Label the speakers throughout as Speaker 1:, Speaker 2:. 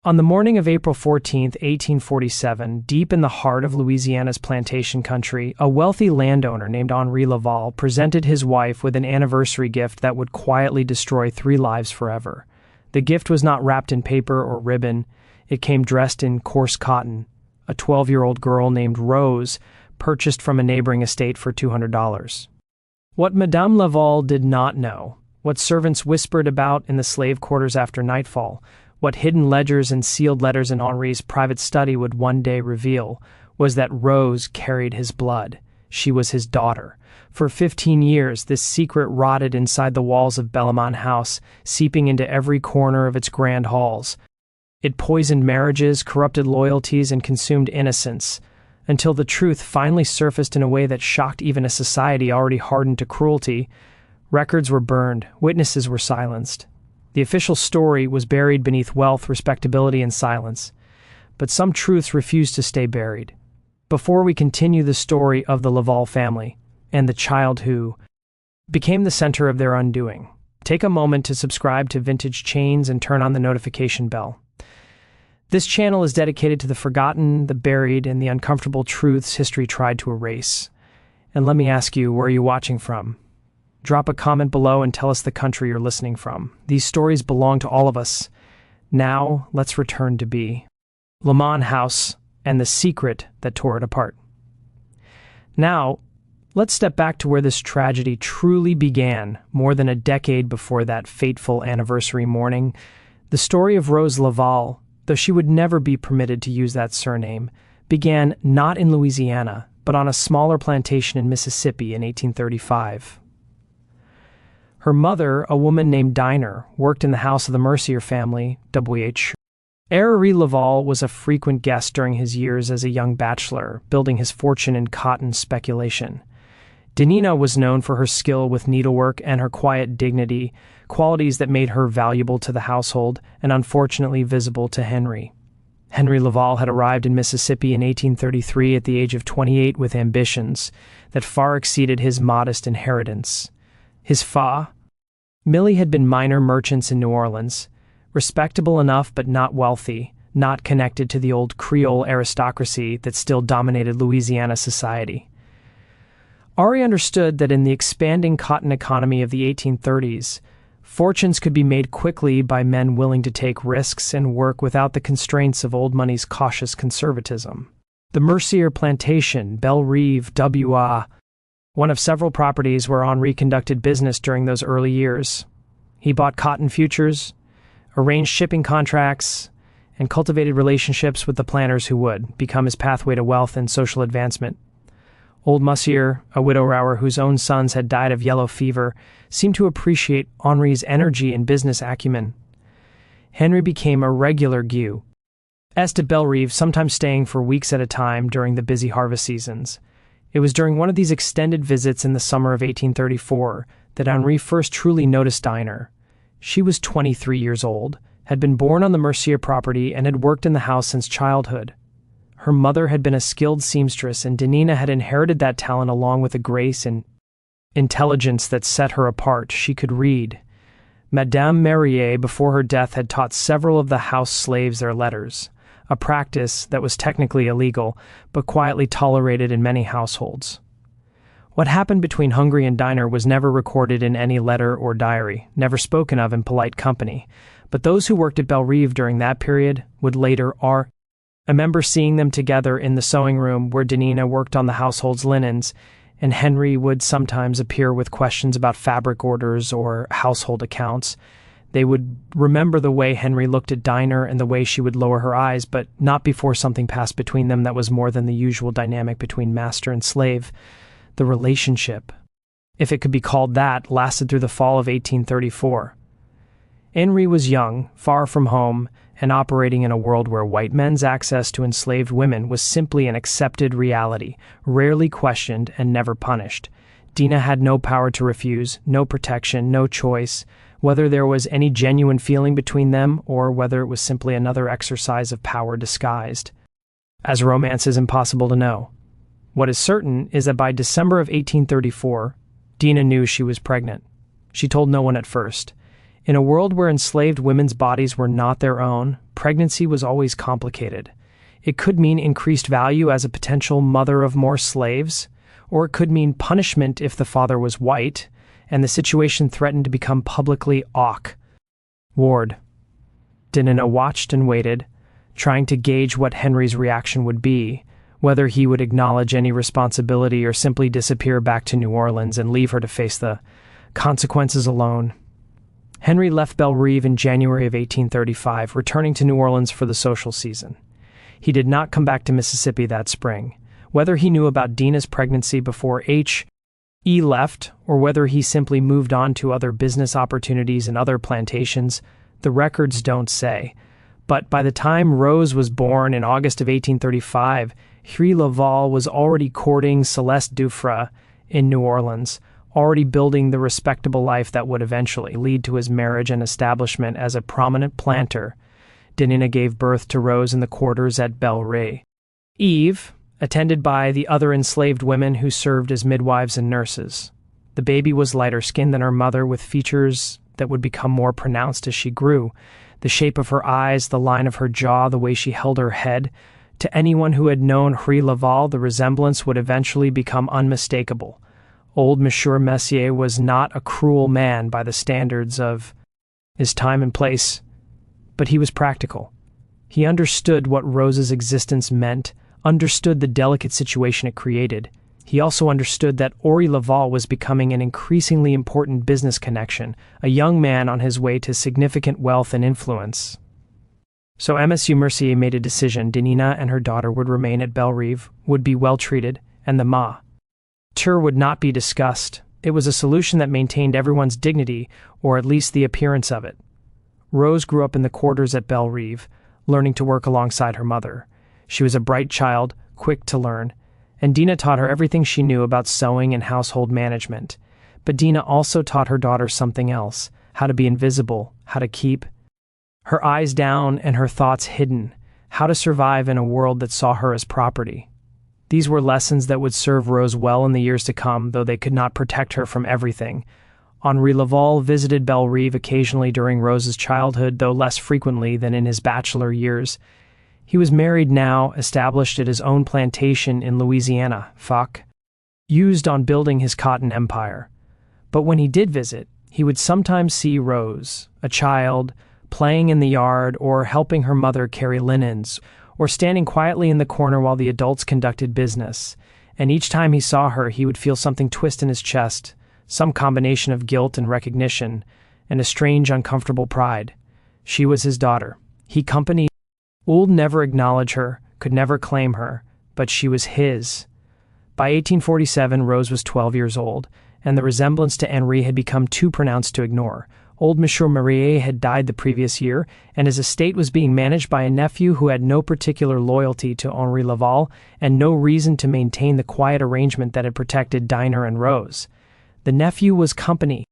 Speaker 1: On the morning of April 14, 1847, deep in the heart of Louisiana's plantation country, a wealthy landowner named Henri Laval presented his wife with an anniversary gift that would quietly destroy 3 lives forever. The gift was not wrapped in paper or ribbon. It came dressed in coarse cotton. A 12-year-old girl named Rose, purchased from a neighboring estate for $200. What Madame Laval did not know, what servants whispered about in the slave quarters after nightfall, what hidden ledgers and sealed letters in Henri's private study would one day reveal, was that Rose carried his blood. She was his daughter. For 15 years, this secret rotted inside the walls of Bellamont House, seeping into every corner of its grand halls. It poisoned marriages, corrupted loyalties, and consumed innocence, until the truth finally surfaced in a way that shocked even a society already hardened to cruelty. Records were burned, witnesses were silenced. The official story was buried beneath wealth, respectability, and silence. But some truths refused to stay buried. Before we continue the story of the Laval family and the child who became the center of their undoing, take a moment to subscribe to Vintage Chains and turn on the notification bell. This channel is dedicated to the forgotten, the buried, and the uncomfortable truths history tried to erase. And let me ask you, where are you watching from? Drop a comment below and tell us the country you're listening from. These stories belong to all of us. Now, let's return to Bellamont House and the secret that tore it apart. Now, let's step back to where this tragedy truly began, more than a decade before that fateful anniversary morning. The story of Rose Laval, though she would never be permitted to use that surname, began not in Louisiana, but on a smaller plantation in Mississippi in 1835. Her mother, a woman named Dinah, worked in the house of the Mercier family, W.H. Henri Laval was a frequent guest during his years as a young bachelor, building his fortune in cotton speculation. Dinah was known for her skill with needlework and her quiet dignity, qualities that made her valuable to the household and unfortunately visible to Henri. Henri Laval had arrived in Mississippi in 1833 at the age of 28 with ambitions that far exceeded his modest inheritance. His Millie had been minor merchants in New Orleans, respectable enough but not wealthy, not connected to the old Creole aristocracy that still dominated Louisiana society. Henri understood that in the expanding cotton economy of the 1830s, fortunes could be made quickly by men willing to take risks and work without the constraints of old money's cautious conservatism. The Mercier plantation, Belle Rive, W.A., one of several properties where Henri conducted business during those early years. He bought cotton futures, arranged shipping contracts, and cultivated relationships with the planters who would become his pathway to wealth and social advancement. Old Monsieur, a widower whose own sons had died of yellow fever, seemed to appreciate Henri's energy and business acumen. Henri became a regular guest to Belle Rive, sometimes staying for weeks at a time during the busy harvest seasons. It was during one of these extended visits in the summer of 1834 that Henri first truly noticed Dinah. She was 23 years old, had been born on the Mercier property, and had worked in the house since childhood. Her mother had been a skilled seamstress, and Dinah had inherited that talent along with a grace and intelligence that set her apart. She could read. Madame Merrier, before her death, had taught several of the house slaves their letters, a practice that was technically illegal, but quietly tolerated in many households. What happened between Henri and Dinah was never recorded in any letter or diary, never spoken of in polite company, but those who worked at Belle Rive during that period would later I remember seeing them together in the sewing room where Dinah worked on the household's linens, and Henri would sometimes appear with questions about fabric orders or household accounts. They would remember the way Henri looked at Dinah and the way she would lower her eyes, but not before something passed between them that was more than the usual dynamic between master and slave. The relationship, if it could be called that, lasted through the fall of 1834. Henri was young, far from home, and operating in a world where white men's access to enslaved women was simply an accepted reality, rarely questioned and never punished. Dinah had no power to refuse, no protection, no choice, whether there was any genuine feeling between them or whether it was simply another exercise of power disguised. As romance is impossible to know. What is certain is that by December of 1834, Dinah knew she was pregnant. She told no one at first. In a world where enslaved women's bodies were not their own, pregnancy was always complicated. It could mean increased value as a potential mother of more slaves, or it could mean punishment if the father was white, and the situation threatened to become publicly awkward. Dinah watched and waited, trying to gauge what Henry's reaction would be, whether he would acknowledge any responsibility or simply disappear back to New Orleans and leave her to face the consequences alone. Henry left Belle Reve in January of 1835, returning to New Orleans for the social season. He did not come back to Mississippi that spring. Whether he knew about Dinah's pregnancy before H.E. left, or whether he simply moved on to other business opportunities and other plantations, the records don't say. But by the time Rose was born in August of 1835, Henry Laval was already courting Celeste Dufresne in New Orleans, already building the respectable life that would eventually lead to his marriage and establishment as a prominent planter. Dinah gave birth to Rose in the quarters at Belle Reve, attended by the other enslaved women who served as midwives and nurses. The baby was lighter-skinned than her mother, with features that would become more pronounced as she grew. The shape of her eyes, the line of her jaw, the way she held her head. To anyone who had known Henry Laval, the resemblance would eventually become unmistakable. Old Monsieur Messier was not a cruel man by the standards of his time and place, but he was practical. He understood what Rose's existence meant, understood the delicate situation it created. He also understood that Henry Laval was becoming an increasingly important business connection, a young man on his way to significant wealth and influence. So Monsieur Mercier made a decision. Dinah and her daughter would remain at Belle Reve, would be well treated, and the matter would not be discussed. It was a solution that maintained everyone's dignity, or at least the appearance of it. Rose grew up in the quarters at Belle Reve, learning to work alongside her mother. She was a bright child, quick to learn, and Dinah taught her everything she knew about sewing and household management. But Dinah also taught her daughter something else: how to be invisible, how to keep her eyes down and her thoughts hidden, how to survive in a world that saw her as property. These were lessons that would serve Rose well in the years to come, though they could not protect her from everything. Henry Laval visited Belle Reve occasionally during Rose's childhood, though less frequently than in his bachelor years. He was married now, established at his own plantation in Louisiana, used on building his cotton empire. But when he did visit, he would sometimes see Rose, a child, playing in the yard or helping her mother carry linens, or standing quietly in the corner while the adults conducted business. And each time he saw her, he would feel something twist in his chest, some combination of guilt and recognition, and a strange, uncomfortable pride. She was his daughter. He would never acknowledge her, could never claim her, but she was his. By 1847, Rose was 12 years old, and the resemblance to Henri had become too pronounced to ignore. Old Monsieur Marie had died the previous year, and his estate was being managed by a nephew who had no particular loyalty to Henry Laval and no reason to maintain the quiet arrangement that had protected Dinah and Rose. The nephew was company,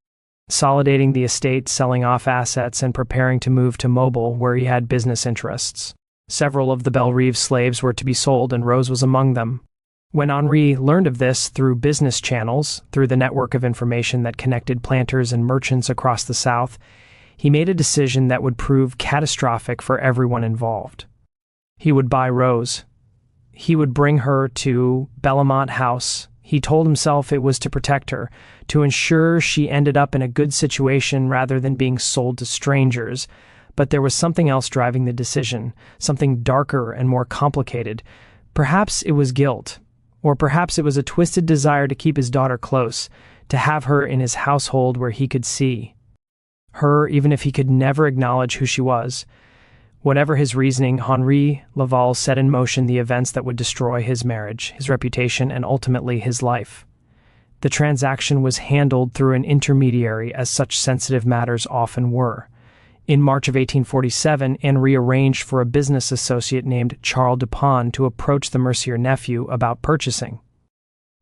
Speaker 1: consolidating the estate, selling off assets, and preparing to move to Mobile, where he had business interests. Several of the Belle Reve slaves were to be sold, and Rose was among them. When Henri learned of this through business channels, through the network of information that connected planters and merchants across the South, he made a decision that would prove catastrophic for everyone involved. He would buy Rose. He would bring her to Bellamont House. He told himself it was to protect her, to ensure she ended up in a good situation rather than being sold to strangers. But there was something else driving the decision, something darker and more complicated. Perhaps it was guilt. Or perhaps it was a twisted desire to keep his daughter close, to have her in his household where he could see her, even if he could never acknowledge who she was. Whatever his reasoning, Henry Laval set in motion the events that would destroy his marriage, his reputation, and ultimately his life. The transaction was handled through an intermediary, as such sensitive matters often were. In March of 1847, Henri arranged for a business associate named Charles Dupont to approach the Mercier nephew about purchasing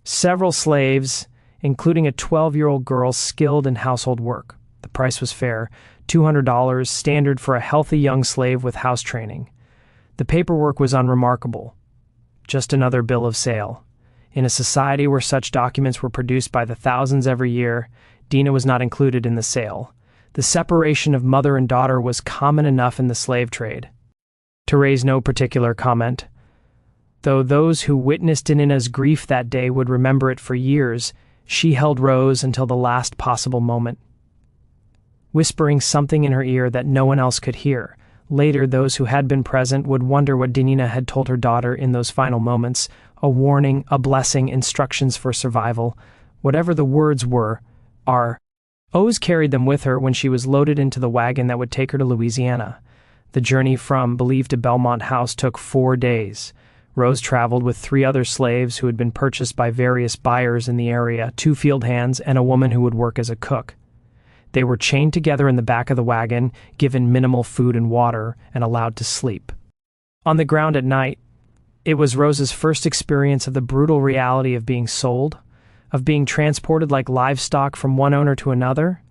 Speaker 1: several slaves, including a 12-year-old girl skilled in household work. The price was fair, $200, standard for a healthy young slave with house training. The paperwork was unremarkable, just another bill of sale. In a society where such documents were produced by the thousands every year, Dinah was not included in the sale. The separation of mother and daughter was common enough in the slave trade. to raise no particular comment. Though those who witnessed Dinina's grief that day would remember it for years, she held Rose until the last possible moment, whispering something in her ear that no one else could hear. Later, those who had been present would wonder what Dinina had told her daughter in those final moments, a warning, a blessing, instructions for survival. Whatever the words were, Rose carried them with her when she was loaded into the wagon that would take her to Louisiana. The journey from Believed to Belmont House took 4 days. Rose traveled with 3 other slaves who had been purchased by various buyers in the area, 2 field hands, and a woman who would work as a cook. They were chained together in the back of the wagon, given minimal food and water, and allowed to sleep. On the ground at night, it was Rose's first experience of the brutal reality of being sold, of being transported like livestock from one owner to another.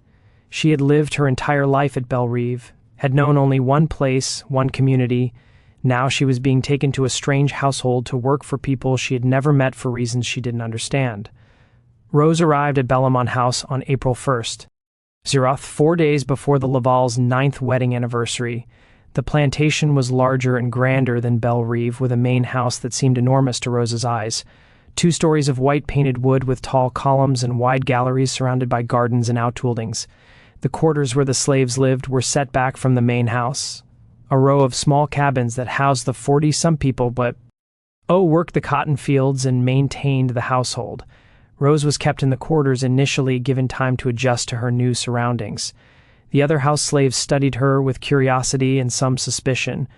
Speaker 1: She had lived her entire life at Belle Reve, had known only one place, one community. Now she was being taken to a strange household to work for people she had never met for reasons she didn't understand. Rose arrived at Belmont House on April 1st. 4 days before the Laval's 9th wedding anniversary. The plantation was larger and grander than Belle Reve, with a main house that seemed enormous to Rose's eyes. 2 stories of white painted wood with tall columns and wide galleries surrounded by gardens and outbuildings. The quarters where the slaves lived were set back from the main house, a row of small cabins that housed the 40-some people but worked the cotton fields and maintained the household. Rose was kept in the quarters initially, given time to adjust to her new surroundings. The other house slaves studied her with curiosity and some suspicion.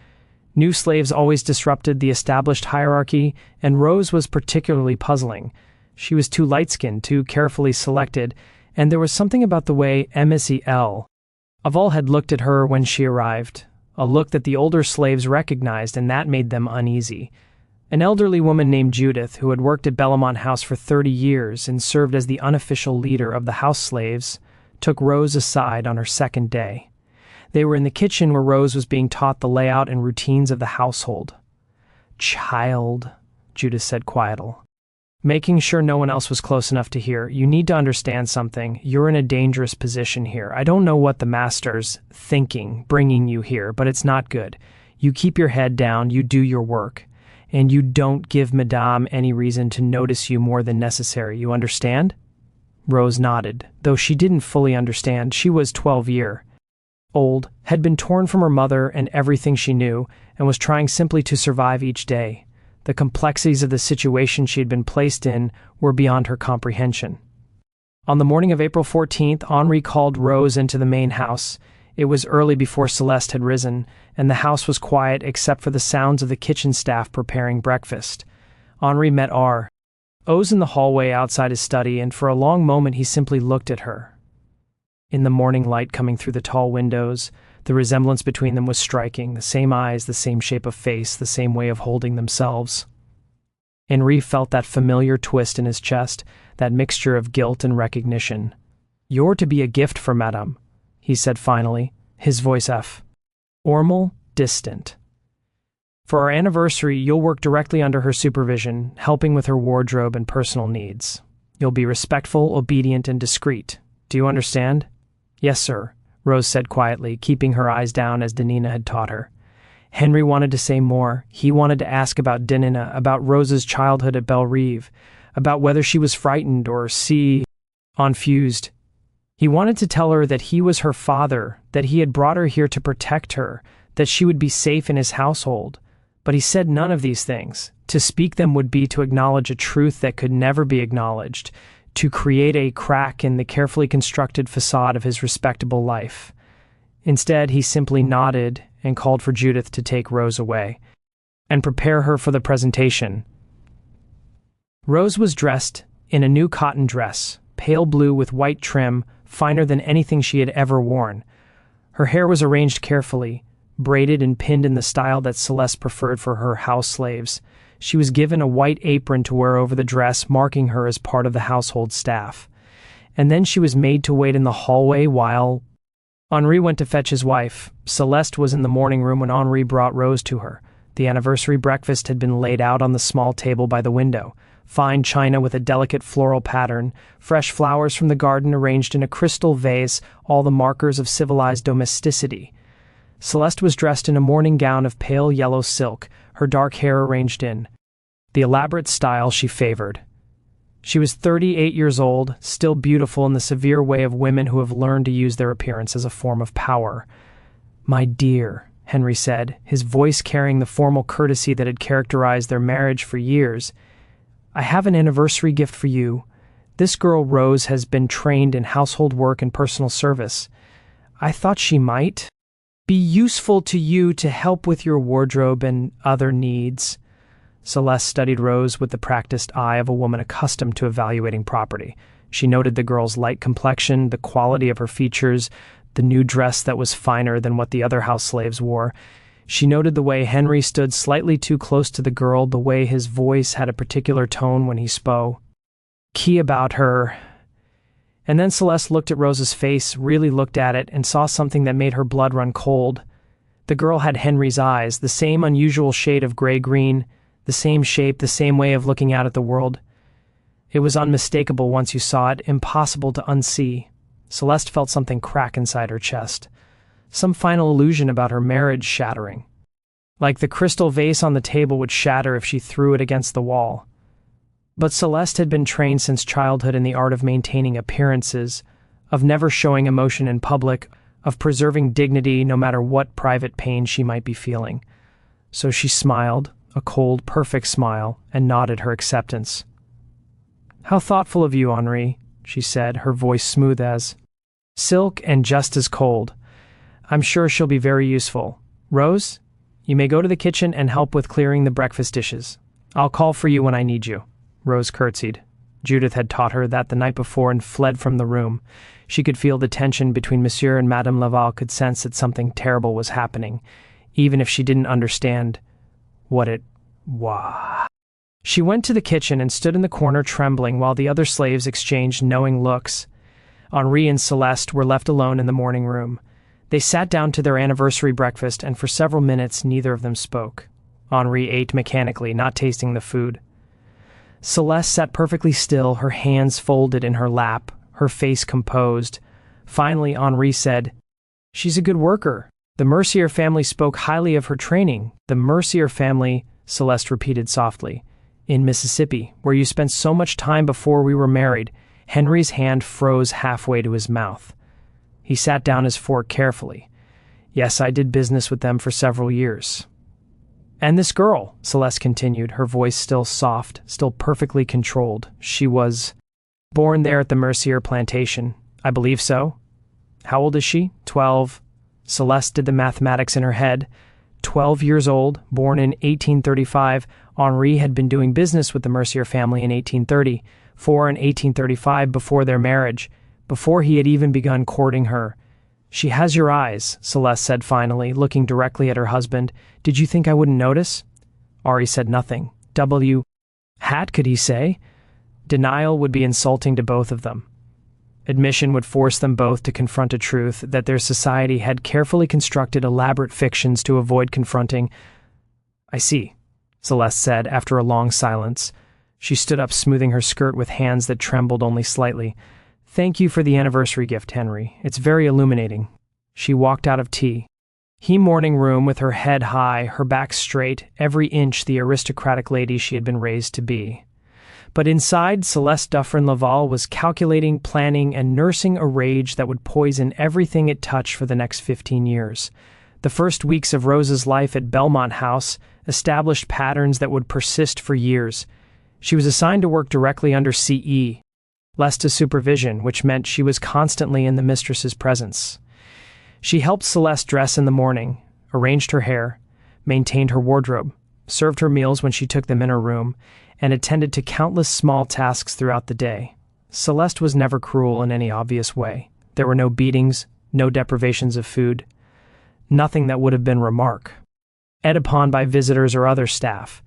Speaker 1: New slaves always disrupted the established hierarchy, and Rose was particularly puzzling. She was too light-skinned, too carefully selected, and there was something about the way Msel Aval had looked at her when she arrived, a look that the older slaves recognized, and that made them uneasy. An elderly woman named Judith, who had worked at Belmont House for 30 years and served as the unofficial leader of the house slaves, took Rose aside on her second day. They were in the kitchen where Rose was being taught the layout and routines of the household. "Child," Judith said quietly, making sure no one else was close enough to hear, "you need to understand something. You're in a dangerous position here. I don't know what the master's thinking bringing you here, but it's not good. You keep your head down, you do your work. And you don't give Madame any reason to notice you more than necessary, you understand?" Rose nodded, though she didn't fully understand. She was 12 years old, had been torn from her mother and everything she knew, and was trying simply to survive each day. The complexities of the situation she had been placed in were beyond her comprehension. On the morning of April 14th, Henri called Rose into the main house. It was early before Celeste had risen, and the house was quiet except for the sounds of the kitchen staff preparing breakfast. Henri met Rose in the hallway outside his study, and for a long moment he simply looked at her. In the morning light coming through the tall windows, the resemblance between them was striking, the same eyes, the same shape of face, the same way of holding themselves. Henri felt that familiar twist in his chest, that mixture of guilt and recognition. "You're to be a gift for Madame," he said finally, his voice formal, distant. "For our anniversary, you'll work directly under her supervision, helping with her wardrobe and personal needs. You'll be respectful, obedient, and discreet. Do you understand?" "Yes, sir," Rose said quietly, keeping her eyes down as Dinina had taught her. Henri wanted to say more. He wanted to ask about Dinina, about Rose's childhood at Belle Reve, about whether she was frightened or confused. He wanted to tell her that he was her father, that he had brought her here to protect her, that she would be safe in his household. But he said none of these things. To speak them would be to acknowledge a truth that could never be acknowledged, to create a crack in the carefully constructed facade of his respectable life. Instead, he simply nodded and called for Judith to take Rose away and prepare her for the presentation. Rose was dressed in a new cotton dress, pale blue with white trim, finer than anything she had ever worn. Her hair was arranged carefully, braided and pinned in the style that Celeste preferred for her house slaves. She was given a white apron to wear over the dress, marking her as part of the household staff. And then she was made to wait in the hallway while Henri went to fetch his wife. Celeste was in the morning room when Henri brought Rose to her. The anniversary breakfast had been laid out on the small table by the window. Fine china with a delicate floral pattern, fresh flowers from the garden arranged in a crystal vase, all the markers of civilized domesticity. Celeste was dressed in a morning gown of pale yellow silk, her dark hair arranged in the elaborate style she favored. She was 38 years old, still beautiful in the severe way of women who have learned to use their appearance as a form of power. "My dear," Henry said, his voice carrying the formal courtesy that had characterized their marriage for years, "I have an anniversary gift for you. This girl, Rose, has been trained in household work and personal service. I thought she might be useful to you to help with your wardrobe and other needs." Celeste studied Rose with the practiced eye of a woman accustomed to evaluating property. She noted the girl's light complexion, the quality of her features, the new dress that was finer than what the other house slaves wore. She noted the way Henry stood slightly too close to the girl, the way his voice had a particular tone when he spoke. Key about her. And then Celeste looked at Rose's face, really looked at it, and saw something that made her blood run cold. The girl had Henry's eyes, the same unusual shade of gray-green, the same shape, the same way of looking out at the world. It was unmistakable once you saw it, impossible to unsee. Celeste felt something crack inside her chest. Some final illusion about her marriage shattering. Like the crystal vase on the table would shatter if she threw it against the wall. But Celeste had been trained since childhood in the art of maintaining appearances, of never showing emotion in public, of preserving dignity no matter what private pain she might be feeling. So she smiled, a cold, perfect smile, and nodded her acceptance. "How thoughtful of you, Henri," she said, her voice smooth as silk and just as cold. "I'm sure she'll be very useful. Rose, you may go to the kitchen and help with clearing the breakfast dishes. I'll call for you when I need you." Rose curtsied. Judith had taught her that the night before and fled from the room. She could feel the tension between Monsieur and Madame Laval, could sense that something terrible was happening, even if she didn't understand what it was. She went to the kitchen and stood in the corner trembling while the other slaves exchanged knowing looks. Henri and Celeste were left alone in the morning room. They sat down to their anniversary breakfast, and for several minutes neither of them spoke. Henri ate mechanically, not tasting the food. Celeste sat perfectly still, her hands folded in her lap, her face composed. Finally, Henri said, "She's a good worker. The Mercier family spoke highly of her training." "The Mercier family," Celeste repeated softly. "In Mississippi, where you spent so much time before we were married." Henry's hand froze halfway to his mouth. He sat down his fork carefully. "Yes, I did business with them for several years." "And this girl," Celeste continued, her voice still soft, still perfectly controlled. "She was born there at the Mercier plantation. I believe so." "How old is she?" 12. Celeste did the mathematics in her head. 12 years old, born in 1835. Henri had been doing business with the Mercier family in 1830, 4 in 1835 before their marriage, before he had even begun courting her. "She has your eyes," Celeste said finally, looking directly at her husband. "Did you think I wouldn't notice?" Henri said nothing. Hat, could he say? Denial would be insulting to both of them. Admission would force them both to confront a truth that their society had carefully constructed elaborate fictions to avoid confronting. "I see," Celeste said after a long silence. She stood up, smoothing her skirt with hands that trembled only slightly. "Thank you for the anniversary gift, Henry. It's very illuminating." She walked out of tea. He morning room with her head high, her back straight, every inch the aristocratic lady she had been raised to be. But inside, Celeste Dufferin-Laval was calculating, planning, and nursing a rage that would poison everything it touched for the next 15 years. The first weeks of Rose's life at Belmont House established patterns that would persist for years. She was assigned to work directly under CE, less to supervision, which meant she was constantly in the mistress's presence. She helped Celeste dress in the morning, arranged her hair, maintained her wardrobe, served her meals when she took them in her room, and attended to countless small tasks throughout the day. Celeste was never cruel in any obvious way. There were no beatings, no deprivations of food, nothing that would have been remark, ed upon by visitors or other staff.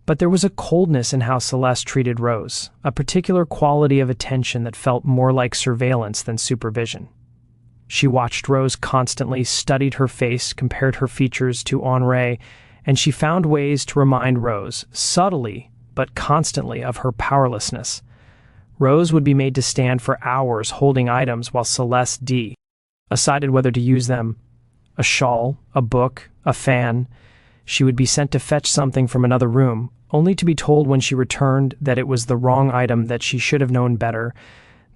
Speaker 1: But there was a coldness in how Celeste treated Rose, a particular quality of attention that felt more like surveillance than supervision. She watched Rose constantly, studied her face, compared her features to Henri, and she found ways to remind Rose, subtly but constantly, of her powerlessness. Rose would be made to stand for hours holding items while Celeste decided whether to use them a shawl, a book, a fan. She would be sent to fetch something from another room, only to be told when she returned that it was the wrong item, that she should have known better,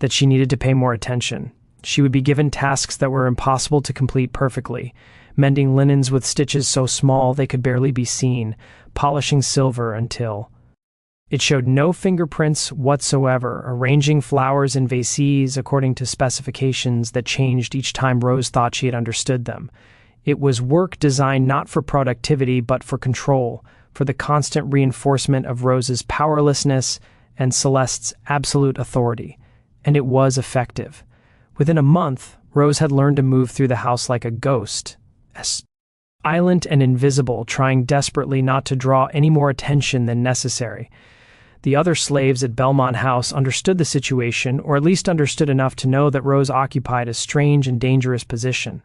Speaker 1: that she needed to pay more attention. She would be given tasks that were impossible to complete perfectly, mending linens with stitches so small they could barely be seen, polishing silver until it showed no fingerprints whatsoever, arranging flowers in vases according to specifications that changed each time Rose thought she had understood them. It was work designed not for productivity but for control, for the constant reinforcement of Rose's powerlessness and Celeste's absolute authority. And it was effective. Within a month, Rose had learned to move through the house like a ghost, silent and invisible, trying desperately not to draw any more attention than necessary. The other slaves at Belmont House understood the situation, or at least understood enough to know that Rose occupied a strange and dangerous position.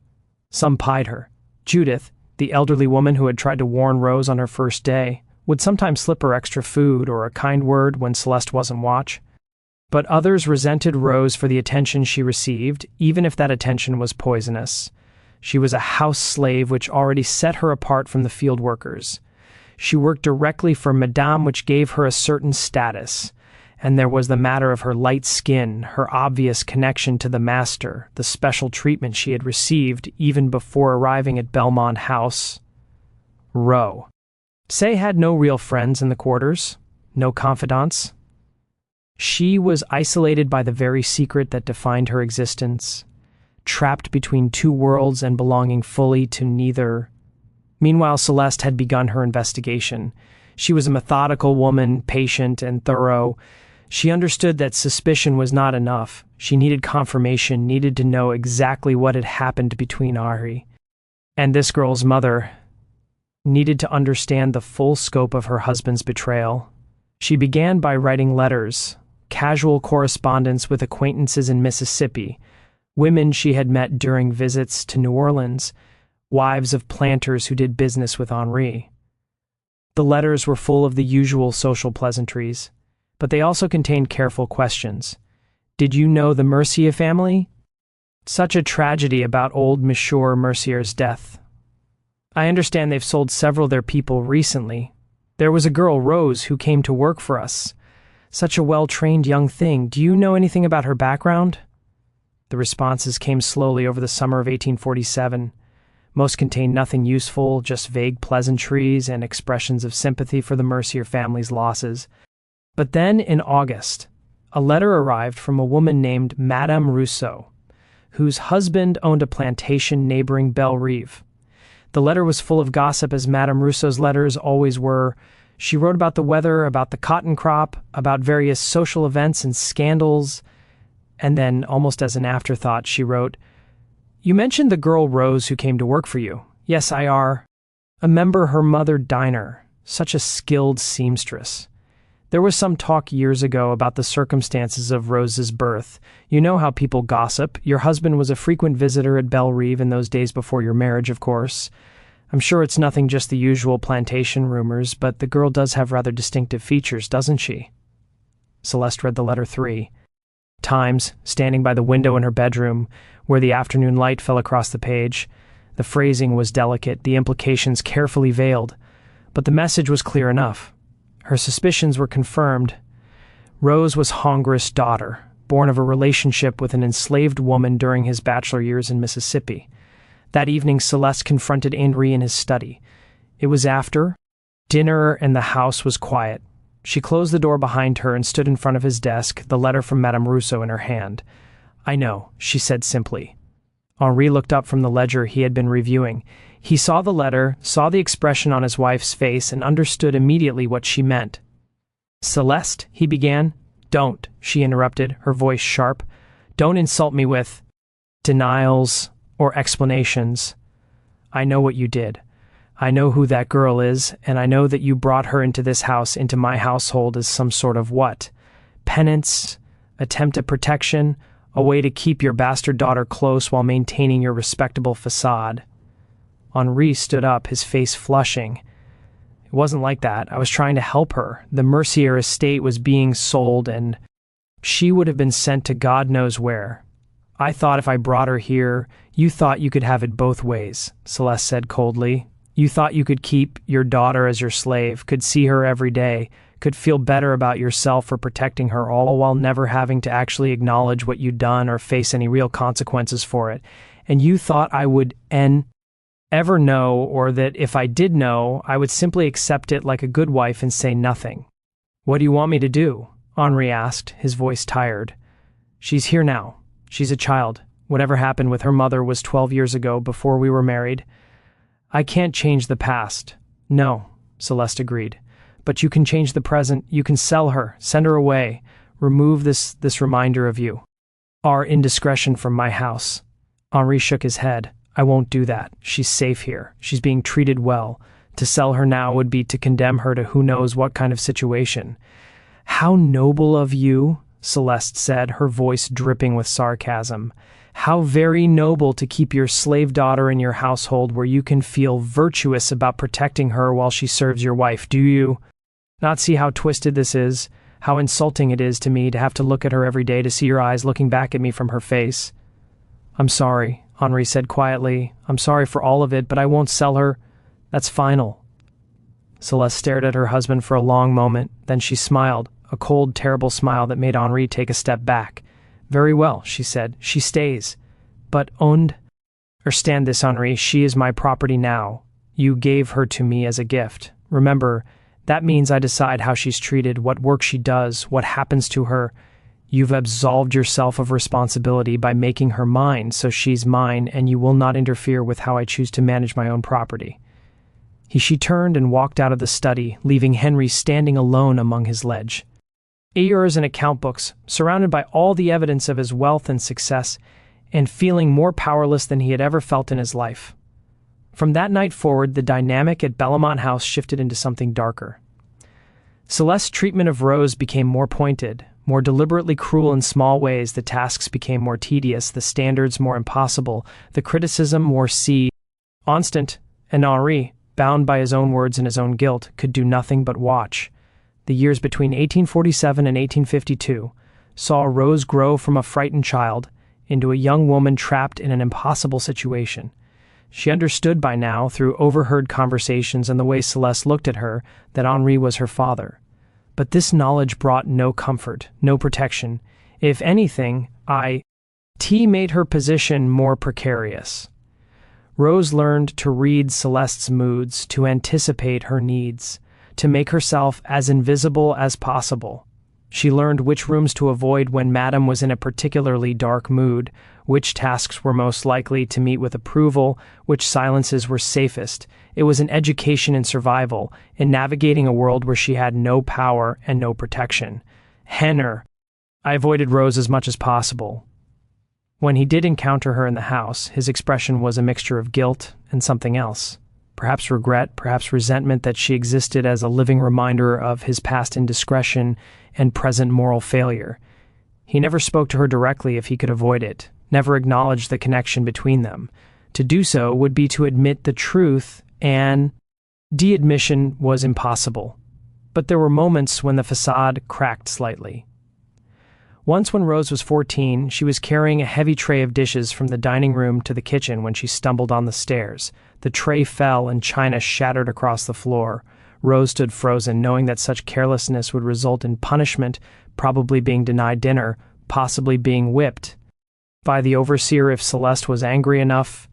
Speaker 1: Some pied her. Judith, the elderly woman who had tried to warn Rose on her first day, would sometimes slip her extra food or a kind word when Celeste wasn't watch. But others resented Rose for the attention she received, even if that attention was poisonous. She was a house slave, which already set her apart from the field workers. She worked directly for Madame, which gave her a certain status. And there was the matter of her light skin, her obvious connection to the master, the special treatment she had received even before arriving at Belmont House. Rose had no real friends in the quarters, no confidants. She was isolated by the very secret that defined her existence, trapped between two worlds and belonging fully to neither. Meanwhile, Celeste had begun her investigation. She was a methodical woman, patient and thorough. She understood that suspicion was not enough. She needed confirmation, needed to know exactly what had happened between Ari and this girl's mother, needed to understand the full scope of her husband's betrayal. She began by writing letters, casual correspondence with acquaintances in Mississippi, women she had met during visits to New Orleans, wives of planters who did business with Henri. The letters were full of the usual social pleasantries, but they also contained careful questions. Did you know the Mercier family? Such a tragedy about old Monsieur Mercier's death. I understand they've sold several of their people recently. There was a girl, Rose, who came to work for us. Such a well-trained young thing. Do you know anything about her background? The responses came slowly over the summer of 1847. Most contained nothing useful, just vague pleasantries and expressions of sympathy for the Mercier family's losses. But then, in August, a letter arrived from a woman named Madame Rousseau, whose husband owned a plantation neighboring Belle Rive. The letter was full of gossip, as Madame Rousseau's letters always were. She wrote about the weather, about the cotton crop, about various social events and scandals, and then, almost as an afterthought, she wrote, "You mentioned the girl Rose who came to work for you. Yes, I are. Remember her mother Diner, such a skilled seamstress. There was some talk years ago about the circumstances of Rose's birth. You know how people gossip. Your husband was a frequent visitor at Belle Rive in those days before your marriage, of course. I'm sure it's nothing, just the usual plantation rumors, but the girl does have rather distinctive features, doesn't she?" Celeste read the letter 3 times, standing by the window in her bedroom, where the afternoon light fell across the page. The phrasing was delicate, the implications carefully veiled, but the message was clear enough. Her suspicions were confirmed. Rose was Hongris' daughter, born of a relationship with an enslaved woman during his bachelor years in Mississippi. That evening, Celeste confronted Henri in his study. It was after dinner and the house was quiet. She closed the door behind her and stood in front of his desk, the letter from Madame Rousseau in her hand. "I know," she said simply. Henri looked up from the ledger he had been reviewing. He saw the letter, saw the expression on his wife's face, and understood immediately what she meant. "Celeste," he began. "Don't," she interrupted, her voice sharp. "Don't insult me with denials or explanations. I know what you did. I know who that girl is, and I know that you brought her into this house, into my household, as some sort of what? Penance? Attempt at protection? A way to keep your bastard daughter close while maintaining your respectable facade." Henri stood up, his face flushing. "It wasn't like that. I was trying to help her. The Mercier estate was being sold, and she would have been sent to God knows where. I thought if I brought her here, you thought you could have it both ways, Celeste said coldly. You thought you could keep your daughter as your slave, could see her every day, could feel better about yourself for protecting her, all while never having to actually acknowledge what you'd done or face any real consequences for it. And you thought I would ever know, or that if I did know, I would simply accept it like a good wife and say nothing. What do you want me to do? Henri asked, his voice tired. She's here now. She's a child. Whatever happened with her mother was 12 years ago, before we were married. I can't change the past. No, Celeste agreed. But you can change the present. You can sell her, send her away, remove this reminder of you. Our indiscretion from my house. Henri shook his head. I won't do that. She's safe here. She's being treated well. To sell her now would be to condemn her to who knows what kind of situation. How noble of you, Celeste said, her voice dripping with sarcasm. How very noble to keep your slave daughter in your household where you can feel virtuous about protecting her while she serves your wife. Do you not see how twisted this is? How insulting it is to me to have to look at her every day, to see your eyes looking back at me from her face. I'm sorry, Henri said quietly. I'm sorry for all of it, but I won't sell her. That's final. Celeste stared at her husband for a long moment, then she smiled, a cold, terrible smile that made Henri take a step back. Very well, she said. She stays. But understand this, Henri, she is my property now. You gave her to me as a gift. Remember, that means I decide how she's treated, what work she does, what happens to her. You've absolved yourself of responsibility by making her mine, so she's mine, and you will not interfere with how I choose to manage my own property. She turned and walked out of the study, leaving Henri standing alone among his ledge. Ayers and account books, surrounded by all the evidence of his wealth and success, and feeling more powerless than he had ever felt in his life. From that night forward, the dynamic at Bellamont House shifted into something darker. Celeste's treatment of Rose became more pointed, more deliberately cruel in small ways. The tasks became more tedious, the standards more impossible, the criticism more constant, and Henri, bound by his own words and his own guilt, could do nothing but watch. The years between 1847 and 1852 saw Rose grow from a frightened child into a young woman trapped in an impossible situation. She understood by now, through overheard conversations and the way Celeste looked at her, that Henri was her father. But this knowledge brought no comfort, no protection. If anything, made her position more precarious. Rose learned to read Celeste's moods, to anticipate her needs, to make herself as invisible as possible. She learned which rooms to avoid when Madame was in a particularly dark mood, which tasks were most likely to meet with approval, which silences were safest. It was an education in survival, in navigating a world where she had no power and no protection. I avoided Rose as much as possible. When he did encounter her in the house, his expression was a mixture of guilt and something else. Perhaps regret, perhaps resentment that she existed as a living reminder of his past indiscretion and present moral failure. He never spoke to her directly if he could avoid it, never acknowledged the connection between them. To do so would be to admit the truth, and de-admission was impossible. But there were moments when the facade cracked slightly. Once when Rose was 14, she was carrying a heavy tray of dishes from the dining room to the kitchen when she stumbled on the stairs. The tray fell and china shattered across the floor. Rose stood frozen, knowing that such carelessness would result in punishment, probably being denied dinner, possibly being whipped by the overseer if Celeste was angry enough.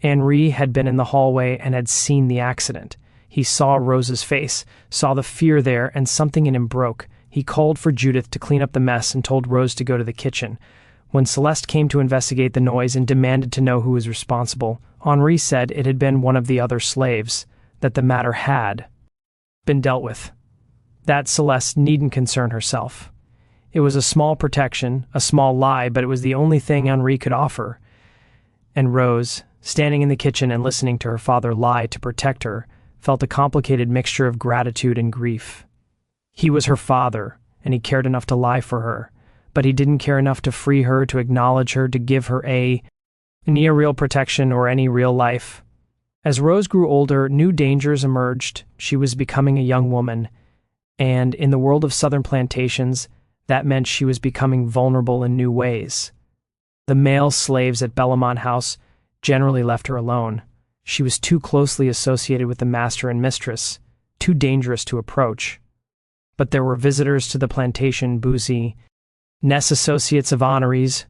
Speaker 1: Henri had been in the hallway and had seen the accident. He saw Rose's face, saw the fear there, and something in him broke. He called for Judith to clean up the mess and told Rose to go to the kitchen. When Celeste came to investigate the noise and demanded to know who was responsible, Henri said it had been one of the other slaves, that the matter had been dealt with. That Celeste needn't concern herself. It was a small protection, a small lie, but it was the only thing Henri could offer. And Rose, standing in the kitchen and listening to her father lie to protect her, felt a complicated mixture of gratitude and grief. He was her father, and he cared enough to lie for her, but he didn't care enough to free her, to acknowledge her, to give her any real protection or any real life. As Rose grew older, new dangers emerged. She was becoming a young woman, and in the world of southern plantations, that meant she was becoming vulnerable in new ways. The male slaves at Bellamont House generally left her alone. She was too closely associated with the master and mistress, too dangerous to approach. But there were visitors to the plantation, boozy, Ness associates of honorees,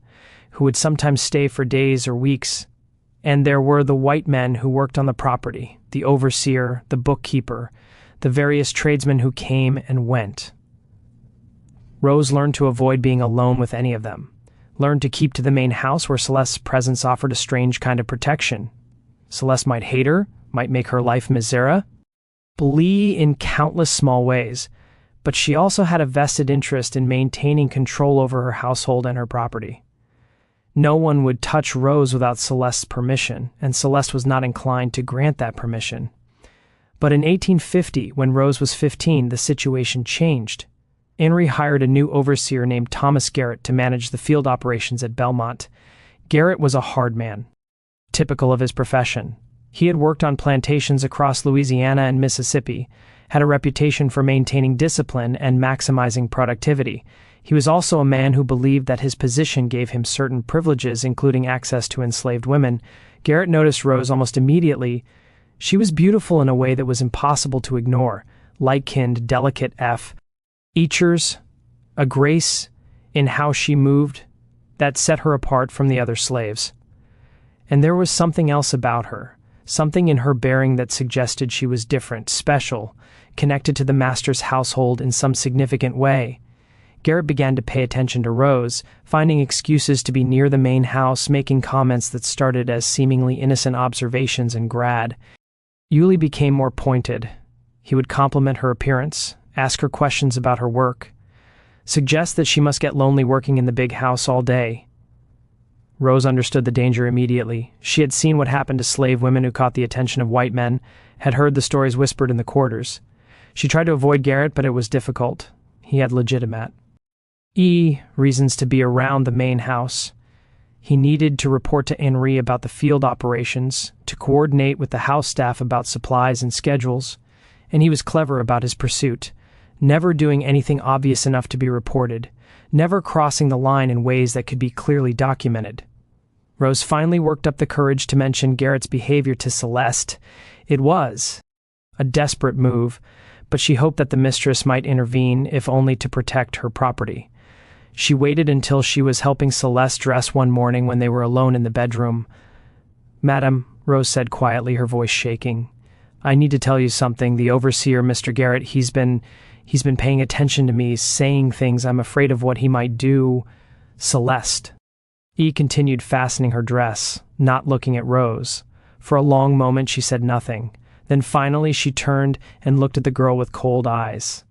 Speaker 1: who would sometimes stay for days or weeks, and there were the white men who worked on the property, the overseer, the bookkeeper, the various tradesmen who came and went. Rose learned to avoid being alone with any of them, learned to keep to the main house where Celeste's presence offered a strange kind of protection. Celeste might hate her, might make her life misera, in countless small ways, but she also had a vested interest in maintaining control over her household and her property. No one would touch Rose without Celeste's permission, and Celeste was not inclined to grant that permission. But in 1850, when Rose was 15, the situation changed. Henry hired a new overseer named Thomas Garrett to manage the field operations at Belmont. Garrett was a hard man, typical of his profession. He had worked on plantations across Louisiana and Mississippi, had a reputation for maintaining discipline and maximizing productivity. He was also a man who believed that his position gave him certain privileges, including access to enslaved women. Garrett noticed Rose almost immediately. She was beautiful in a way that was impossible to ignore, light-skinned, delicate features, a grace in how she moved that set her apart from the other slaves. And there was something else about her, something in her bearing that suggested she was different, special, connected to the master's household in some significant way. Garrett began to pay attention to Rose, finding excuses to be near the main house, making comments that started as seemingly innocent observations and Yulie became more pointed. He would compliment her appearance, ask her questions about her work, suggest that she must get lonely working in the big house all day. Rose understood the danger immediately. She had seen what happened to slave women who caught the attention of white men, had heard the stories whispered in the quarters. She tried to avoid Garrett, but it was difficult. He had legitimate reasons to be around the main house. He needed to report to Henry about the field operations, to coordinate with the house staff about supplies and schedules, and he was clever about his pursuit, never doing anything obvious enough to be reported, never crossing the line in ways that could be clearly documented. Rose finally worked up the courage to mention Garrett's behavior to Celeste. It was a desperate move, but she hoped that the mistress might intervene, if only to protect her property. She waited until she was helping Celeste dress one morning when they were alone in the bedroom. "Madam," Rose said quietly, her voice shaking, "I need to tell you something. The overseer, Mr. Garrett, he's been paying attention to me, saying things. I'm afraid of what he might do." Celeste. Continued fastening her dress, not looking at Rose. For a long moment she said nothing. Then finally she turned and looked at the girl with cold eyes.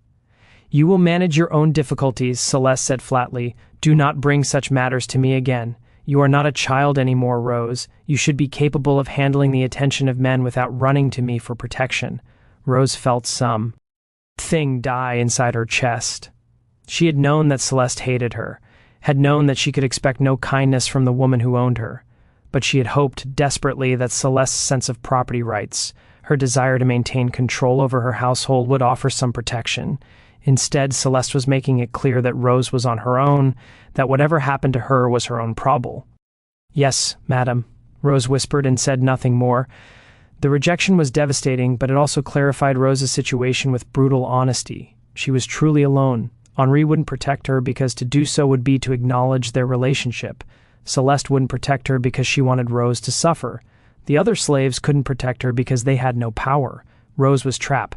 Speaker 1: "You will manage your own difficulties," Celeste said flatly. "Do not bring such matters to me again. You are not a child anymore, Rose. You should be capable of handling the attention of men without running to me for protection." Rose felt something die inside her chest. She had known that Celeste hated her, had known that she could expect no kindness from the woman who owned her, but she had hoped desperately that Celeste's sense of property rights, her desire to maintain control over her household, would offer some protection. Instead, Celeste was making it clear that Rose was on her own, that whatever happened to her was her own problem. "Yes, madam," Rose whispered and said nothing more. The rejection was devastating, but it also clarified Rose's situation with brutal honesty. She was truly alone. Henri wouldn't protect her because to do so would be to acknowledge their relationship. Celeste wouldn't protect her because she wanted Rose to suffer. The other slaves couldn't protect her because they had no power. Rose was trapped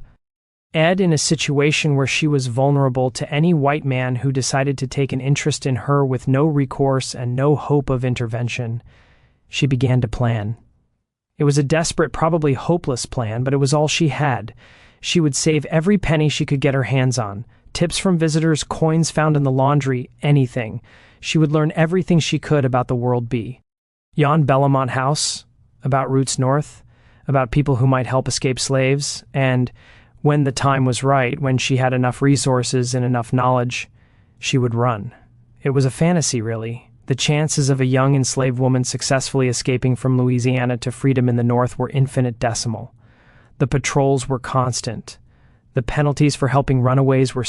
Speaker 1: in a situation where she was vulnerable to any white man who decided to take an interest in her with no recourse and no hope of intervention. She began to plan. It was a desperate, probably hopeless plan, but it was all she had. She would save every penny she could get her hands on. Tips from visitors, coins found in the laundry, anything. She would learn everything she could about the world beyond Bellamont House, about routes north, about people who might help escape slaves, and when the time was right, when she had enough resources and enough knowledge, she would run. It was a fantasy, really. The chances of a young enslaved woman successfully escaping from Louisiana to freedom in the North were infinitesimal. The patrols were constant. The penalties for helping runaways were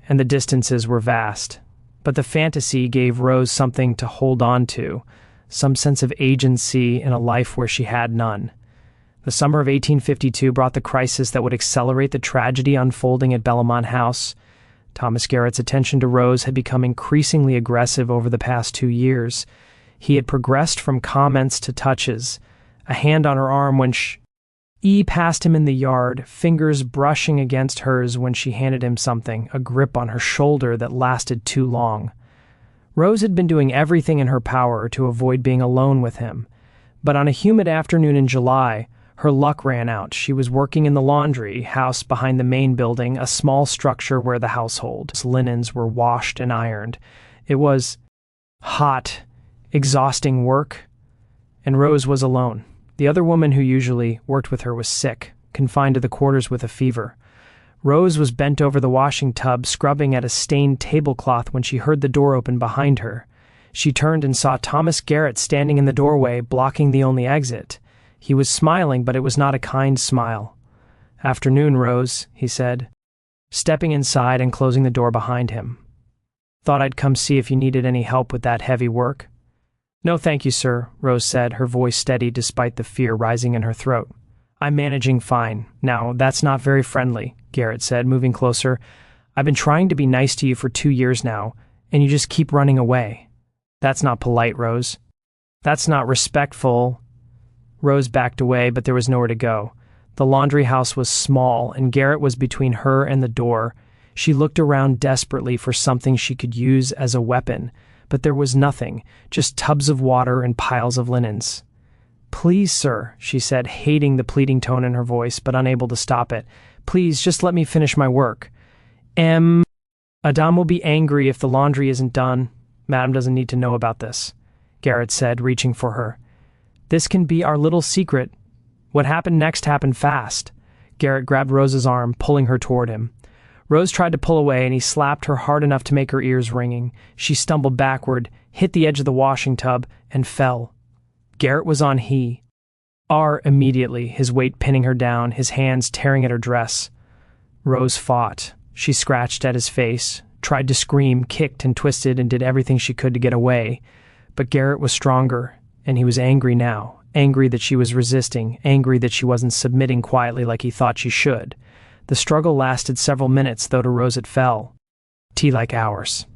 Speaker 1: and the distances were vast. But the fantasy gave Rose something to hold on to, some sense of agency in a life where she had none. The summer of 1852 brought the crisis that would accelerate the tragedy unfolding at Bellamont House. Thomas Garrett's attention to Rose had become increasingly aggressive over the past 2 years. He had progressed from comments to touches, a hand on her arm when she passed him in the yard, fingers brushing against hers when she handed him something, a grip on her shoulder that lasted too long. Rose had been doing everything in her power to avoid being alone with him, but on a humid afternoon in July, her luck ran out. She was working in the laundry house behind the main building, a small structure where the household's linens were washed and ironed. It was hot, exhausting work, and Rose was alone. The other woman who usually worked with her was sick, confined to the quarters with a fever. Rose was bent over the washing tub, scrubbing at a stained tablecloth when she heard the door open behind her. She turned and saw Thomas Garrett standing in the doorway, blocking the only exit. He was smiling, but it was not a kind smile. "Afternoon, Rose," he said, stepping inside and closing the door behind him. "Thought I'd come see if you needed any help with that heavy work." "No, thank you, sir," Rose said, her voice steady despite the fear rising in her throat. "I'm managing fine." "Now, that's not very friendly," Garrett said, moving closer. "I've been trying to be nice to you for 2 years now, and you just keep running away. That's not polite, Rose. That's not respectful." Rose backed away, but there was nowhere to go. The laundry house was small, and Garrett was between her and the door. She looked around desperately for something she could use as a weapon, but there was nothing, just tubs of water and piles of linens. "Please, sir," she said, hating the pleading tone in her voice, but unable to stop it. "Please, just let me finish my work. Madame will be angry if the laundry isn't done." "Madame doesn't need to know about this," Garrett said, reaching for her. "This can be our little secret." What happened next happened fast. Garrett grabbed Rose's arm, pulling her toward him. Rose tried to pull away, and he slapped her hard enough to make her ears ringing. She stumbled backward, hit the edge of the washing tub, and fell. Garrett was on her immediately, his weight pinning her down, his hands tearing at her dress. Rose fought. She scratched at his face, tried to scream, kicked and twisted, and did everything she could to get away. But Garrett was stronger, and he was angry now, angry that she was resisting, angry that she wasn't submitting quietly like he thought she should. The struggle lasted several minutes, though to Rose it felt like hours.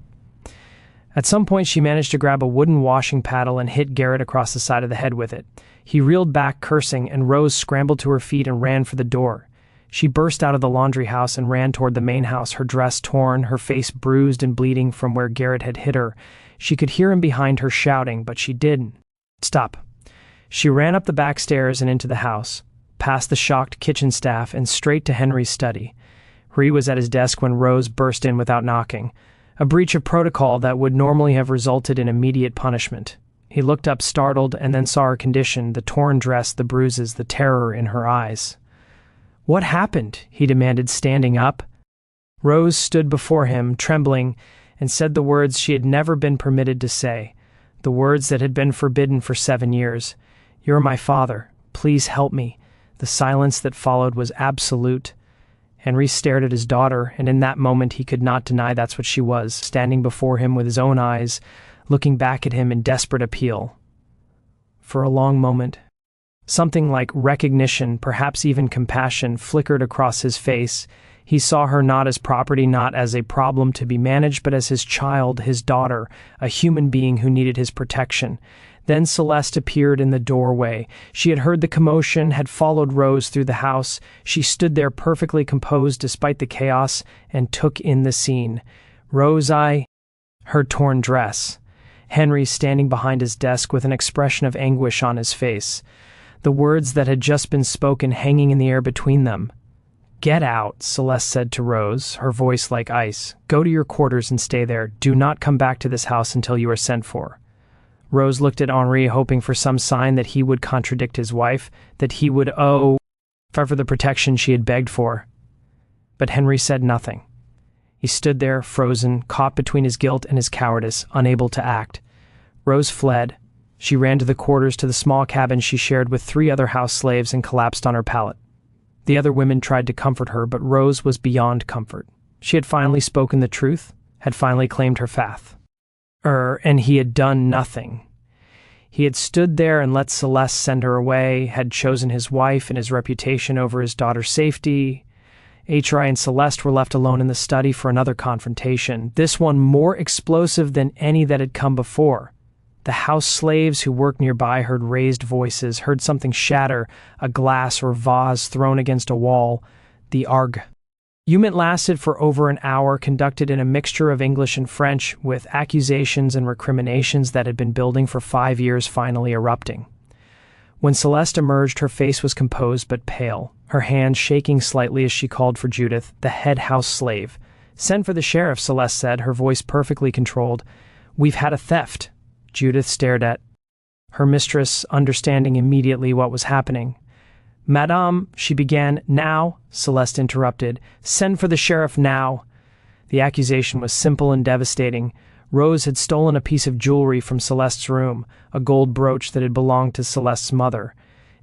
Speaker 1: At some point she managed to grab a wooden washing paddle and hit Garrett across the side of the head with it. He reeled back, cursing, and Rose scrambled to her feet and ran for the door. She burst out of the laundry house and ran toward the main house, her dress torn, her face bruised and bleeding from where Garrett had hit her. She could hear him behind her shouting, but she didn't stop. She ran up the back stairs and into the house, past the shocked kitchen staff and straight to Henry's study. He was at his desk when Rose burst in without knocking, a breach of protocol that would normally have resulted in immediate punishment. He looked up startled and then saw her condition, the torn dress, the bruises, the terror in her eyes. "What happened?" he demanded, standing up. Rose stood before him, trembling, and said the words she had never been permitted to say, the words that had been forbidden for 7 years. "You're my father. Please help me." The silence that followed was absolute. Henry stared at his daughter, and in that moment he could not deny that's what she was, standing before him with his own eyes, looking back at him in desperate appeal. For a long moment, something like recognition, perhaps even compassion, flickered across his face. He saw her not as property, not as a problem to be managed, but as his child, his daughter, a human being who needed his protection. Then Celeste appeared in the doorway. She had heard the commotion, had followed Rose through the house. She stood there perfectly composed despite the chaos and took in the scene. Rose, her torn dress. Henry standing behind his desk with an expression of anguish on his face. The words that had just been spoken hanging in the air between them. "Get out," Celeste said to Rose, her voice like ice. "Go to your quarters and stay there. Do not come back to this house until you are sent for." Rose looked at Henri, hoping for some sign that he would contradict his wife, that he would fight for the protection she had begged for. But Henry said nothing. He stood there, frozen, caught between his guilt and his cowardice, unable to act. Rose fled. She ran to the quarters, to the small cabin she shared with 3 other house slaves, and collapsed on her pallet. The other women tried to comfort her, but Rose was beyond comfort. She had finally spoken the truth, had finally claimed her faith. And he had done nothing. He had stood there and let Celeste send her away, had chosen his wife and his reputation over his daughter's safety. HRI and Celeste were left alone in the study for another confrontation, this one more explosive than any that had come before. The house slaves who worked nearby heard raised voices, heard something shatter, a glass or vase thrown against a wall. The argument lasted for over an hour, conducted in a mixture of English and French, with accusations and recriminations that had been building for 5 years finally erupting. When Celeste emerged, her face was composed but pale, her hand shaking slightly as she called for Judith, the head house slave. "Send for the sheriff," Celeste said, her voice perfectly controlled. "We've had a theft." Judith stared at her mistress, understanding immediately what was happening. "Madame," she began. "Now," Celeste interrupted. "Send for the sheriff now." The accusation was simple and devastating. Rose had stolen a piece of jewelry from Celeste's room, a gold brooch that had belonged to Celeste's mother.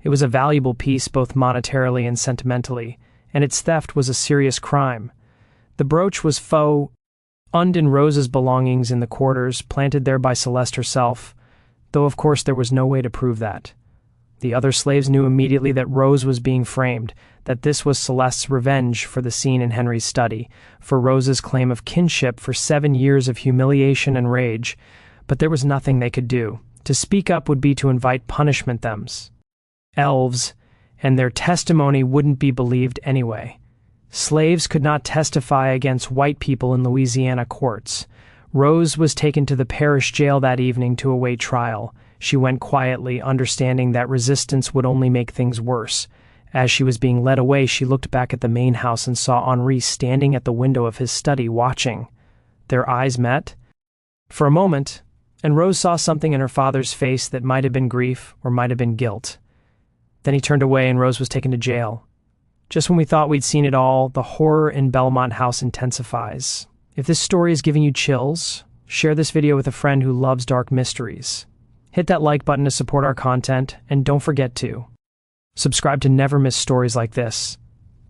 Speaker 1: It was a valuable piece both monetarily and sentimentally, and its theft was a serious crime. The brooch was found in Rose's belongings in the quarters, planted there by Celeste herself, though of course there was no way to prove that. The other slaves knew immediately that Rose was being framed, that this was Celeste's revenge for the scene in Henry's study, for Rose's claim of kinship, for 7 years of humiliation and rage. But there was nothing they could do. To speak up would be to invite punishment themselves, and their testimony wouldn't be believed anyway. Slaves could not testify against white people in Louisiana courts. Rose was taken to the parish jail that evening to await trial. She went quietly, understanding that resistance would only make things worse. As she was being led away, she looked back at the main house and saw Henri standing at the window of his study, watching. Their eyes met for a moment, and Rose saw something in her father's face that might have been grief or might have been guilt. Then he turned away and Rose was taken to jail. Just when we thought we'd seen it all, the horror in Belmont House intensifies. If this story is giving you chills, share this video with a friend who loves dark mysteries. Hit that like button to support our content, and don't forget to subscribe to never miss stories like this.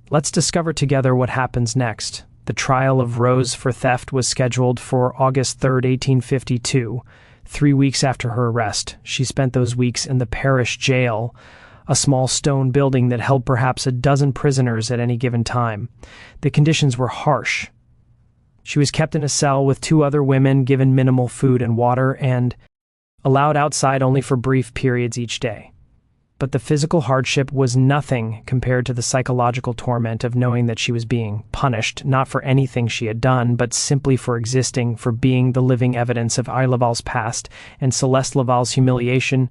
Speaker 1: Let's discover together what happens next. The trial of Rose for theft was scheduled for August 3rd, 1852, 3 weeks after her arrest. She spent those weeks in the parish jail, a small stone building that held perhaps a dozen prisoners at any given time. The conditions were harsh. She was kept in a cell with 2 other women, given minimal food and water, and allowed outside only for brief periods each day. But the physical hardship was nothing compared to the psychological torment of knowing that she was being punished, not for anything she had done, but simply for existing, for being the living evidence of Henri Laval's past and Celeste Laval's humiliation.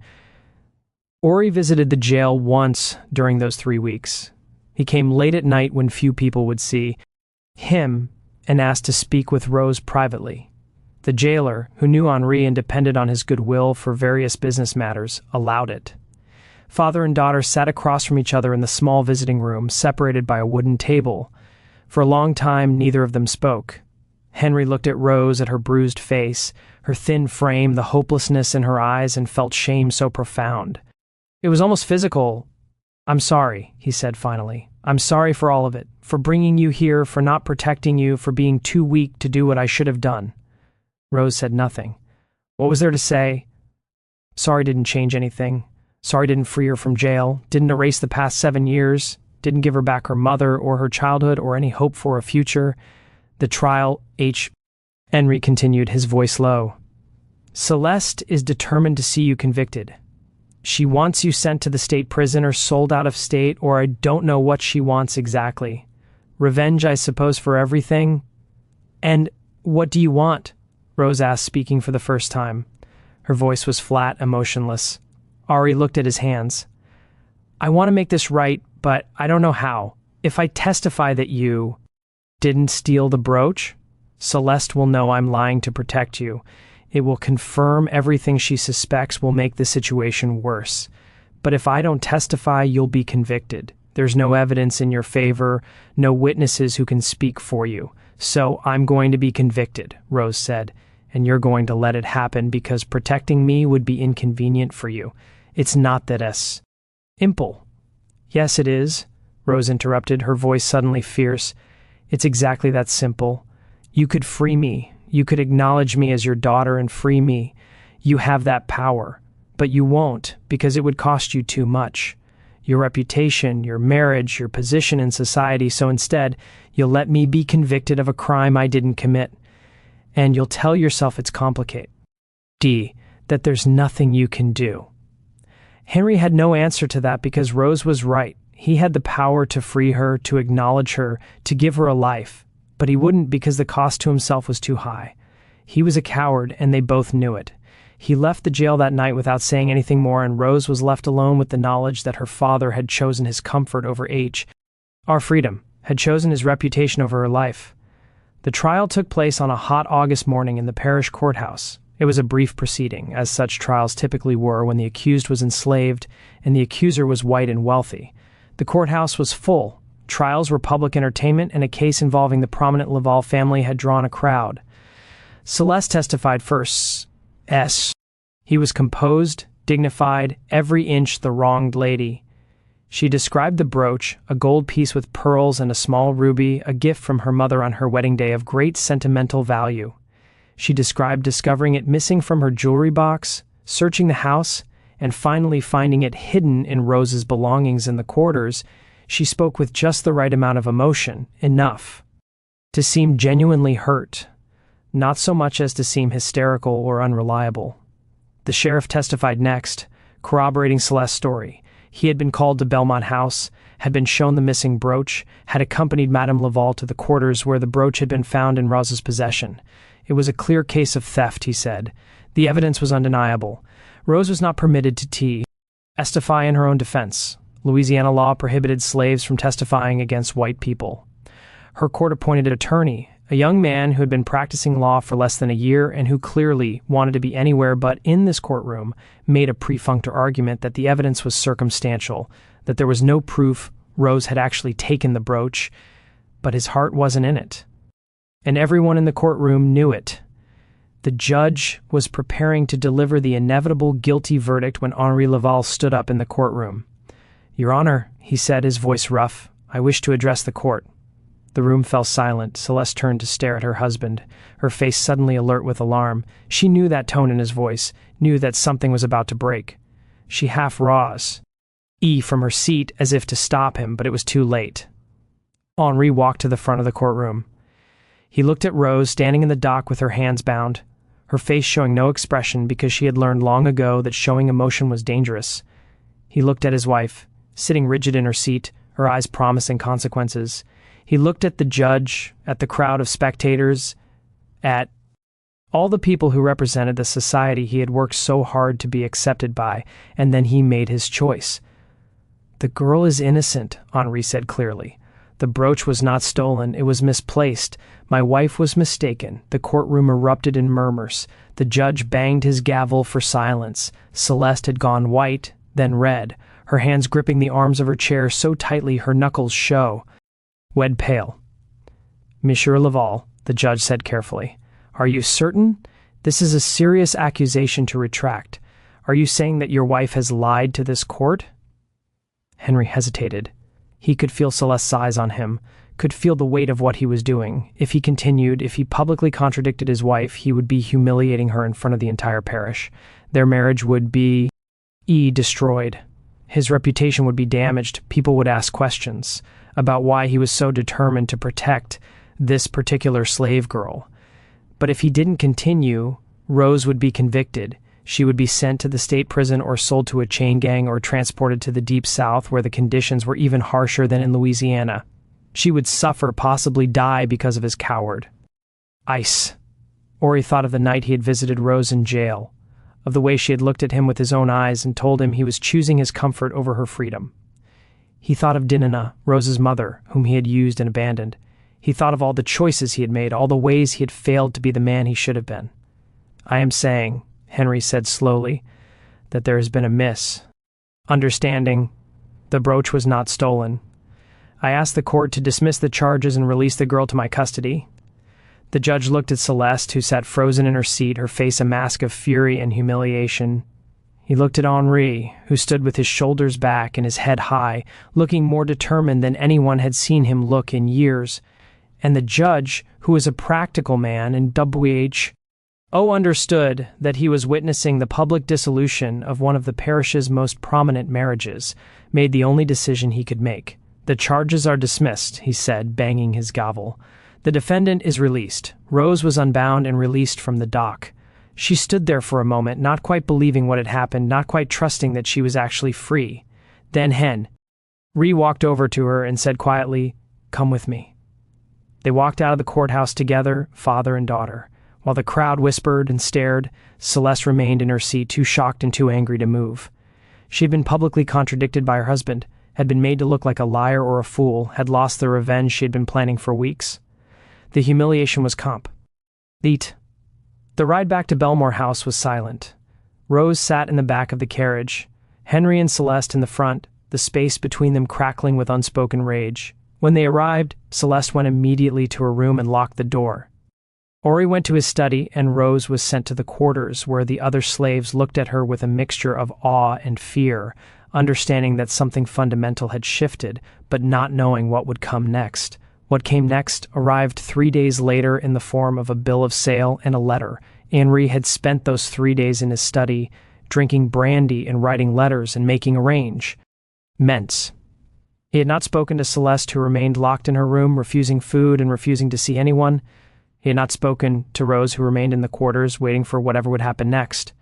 Speaker 1: Henri visited the jail once during those 3 weeks. He came late at night when few people would see him and asked to speak with Rose privately. The jailer, who knew Henri and depended on his goodwill for various business matters, allowed it. Father and daughter sat across from each other in the small visiting room, separated by a wooden table. For a long time, neither of them spoke. Henry looked at Rose, at her bruised face, her thin frame, the hopelessness in her eyes, and felt shame so profound. It was almost physical. "I'm sorry," he said finally. "I'm sorry for all of it, for bringing you here, for not protecting you, for being too weak to do what I should have done." Rose said nothing. What was there to say? Sorry didn't change anything. Sorry didn't free her from jail, didn't erase the past 7 years, didn't give her back her mother or her childhood or any hope for a future. The trial, Henry continued, his voice low. "Celeste is determined to see you convicted. She wants you sent to the state prison or sold out of state, or I don't know what she wants exactly. Revenge, I suppose, for everything." "And what do you want?" Rose asked, speaking for the first time. Her voice was flat, emotionless. Henri looked at his hands. "I want to make this right, but I don't know how. If I testify that you didn't steal the brooch, Celeste will know I'm lying to protect you. It will confirm everything she suspects, will make the situation worse. But if I don't testify, you'll be convicted. There's no evidence in your favor, no witnesses who can speak for you. So I'm going to be convicted," Rose said, "and you're going to let it happen because protecting me would be inconvenient for you. It's not that simple." "Yes, it is," Rose interrupted, her voice suddenly fierce. "It's exactly that simple. You could free me. You could acknowledge me as your daughter and free me. You have that power. But you won't, because it would cost you too much. Your reputation, your marriage, your position in society, so instead, you'll let me be convicted of a crime I didn't commit. And you'll tell yourself it's complicated. D. That there's nothing you can do. Henry had no answer to that because Rose was right. He had the power to free her, to acknowledge her, to give her a life. But he wouldn't because the cost to himself was too high. He was a coward, and they both knew it. He left the jail that night without saying anything more, and Rose was left alone with the knowledge that her father had chosen his comfort over our freedom, had chosen his reputation over her life. The trial took place on a hot August morning in the parish courthouse. It was a brief proceeding, as such trials typically were when the accused was enslaved and the accuser was white and wealthy. The courthouse was full. Trials were public entertainment, and a case involving the prominent Laval family had drawn a crowd. Celeste testified first. He was composed, dignified, every inch the wronged lady. She described the brooch, a gold piece with pearls and a small ruby, a gift from her mother on her wedding day of great sentimental value. She described discovering it missing from her jewelry box, searching the house, and finally finding it hidden in Rose's belongings in the quarters. She spoke with just the right amount of emotion, enough to seem genuinely hurt, not so much as to seem hysterical or unreliable. The sheriff testified next, corroborating Celeste's story. He had been called to Belmont House, had been shown the missing brooch, had accompanied Madame Laval to the quarters where the brooch had been found in Rose's possession. It was a clear case of theft, he said. The evidence was undeniable. Rose was not permitted to testify in her own defense. Louisiana law prohibited slaves from testifying against white people. Her court-appointed attorney, a young man who had been practicing law for less than a year and who clearly wanted to be anywhere but in this courtroom, made a perfunctory argument that the evidence was circumstantial, that there was no proof Rose had actually taken the brooch, but his heart wasn't in it. And everyone in the courtroom knew it. The judge was preparing to deliver the inevitable guilty verdict when Henri Laval stood up in the courtroom. "Your Honor," he said, his voice rough, "I wish to address the court." The room fell silent. Celeste turned to stare at her husband, her face suddenly alert with alarm. She knew that tone in his voice, knew that something was about to break. She half rose from her seat as if to stop him, but it was too late. Henri walked to the front of the courtroom. He looked at Rose standing in the dock with her hands bound, her face showing no expression because she had learned long ago that showing emotion was dangerous. He looked at his wife, sitting rigid in her seat, her eyes promising consequences. He looked at the judge, at the crowd of spectators, at all the people who represented the society he had worked so hard to be accepted by, and then he made his choice. "The girl is innocent," Henri said clearly. "The brooch was not stolen, it was misplaced. My wife was mistaken." The courtroom erupted in murmurs. The judge banged his gavel for silence. Celeste had gone white, then red, her hands gripping the arms of her chair so tightly her knuckles wed pale. "Monsieur Laval," the judge said carefully, "are you certain? This is a serious accusation to retract. Are you saying that your wife has lied to this court?" Henry hesitated. He could feel Celeste's eyes on him, could feel the weight of what he was doing. If he continued, if he publicly contradicted his wife, he would be humiliating her in front of the entire parish. Their marriage would be destroyed. His reputation would be damaged. People would ask questions about why he was so determined to protect this particular slave girl. But if he didn't continue, Rose would be convicted. She would be sent to the state prison or sold to a chain gang or transported to the Deep South where the conditions were even harsher than in Louisiana. She would suffer, possibly die because of his coward. Or he thought of the night he had visited Rose in jail, of the way she had looked at him with his own eyes and told him he was choosing his comfort over her freedom. He thought of Dinana, Rose's mother, whom he had used and abandoned. He thought of all the choices he had made, all the ways he had failed to be the man he should have been. "I am saying," Henry said slowly, "that there has been a misunderstanding. The brooch was not stolen. I asked the court to dismiss the charges and release the girl to my custody." The judge looked at Celeste, who sat frozen in her seat, her face a mask of fury and humiliation. He looked at Henri, who stood with his shoulders back and his head high, looking more determined than anyone had seen him look in years. And the judge, who was a practical man and WHO understood that he was witnessing the public dissolution of one of the parish's most prominent marriages, made the only decision he could make. "The charges are dismissed," he said, banging his gavel. "The defendant is released." Rose was unbound and released from the dock. She stood there for a moment, not quite believing what had happened, not quite trusting that she was actually free. Then Henry walked over to her and said quietly, "Come with me." They walked out of the courthouse together, father and daughter. While the crowd whispered and stared, Celeste remained in her seat, too shocked and too angry to move. She had been publicly contradicted by her husband, had been made to look like a liar or a fool, had lost the revenge she had been planning for weeks. The humiliation was complete. The ride back to Belmore House was silent. Rose sat in the back of the carriage, Henry and Celeste in the front, the space between them crackling with unspoken rage. When they arrived, Celeste went immediately to her room and locked the door. Ori went to his study, and Rose was sent to the quarters, where the other slaves looked at her with a mixture of awe and fear, understanding that something fundamental had shifted, but not knowing what would come next. What came next arrived 3 days later in the form of a bill of sale and a letter. Henry had spent those 3 days in his study, drinking brandy and writing letters and making arrangements. He had not spoken to Celeste, who remained locked in her room, refusing food and refusing to see anyone. He had not spoken to Rose, who remained in the quarters, waiting for whatever would happen next.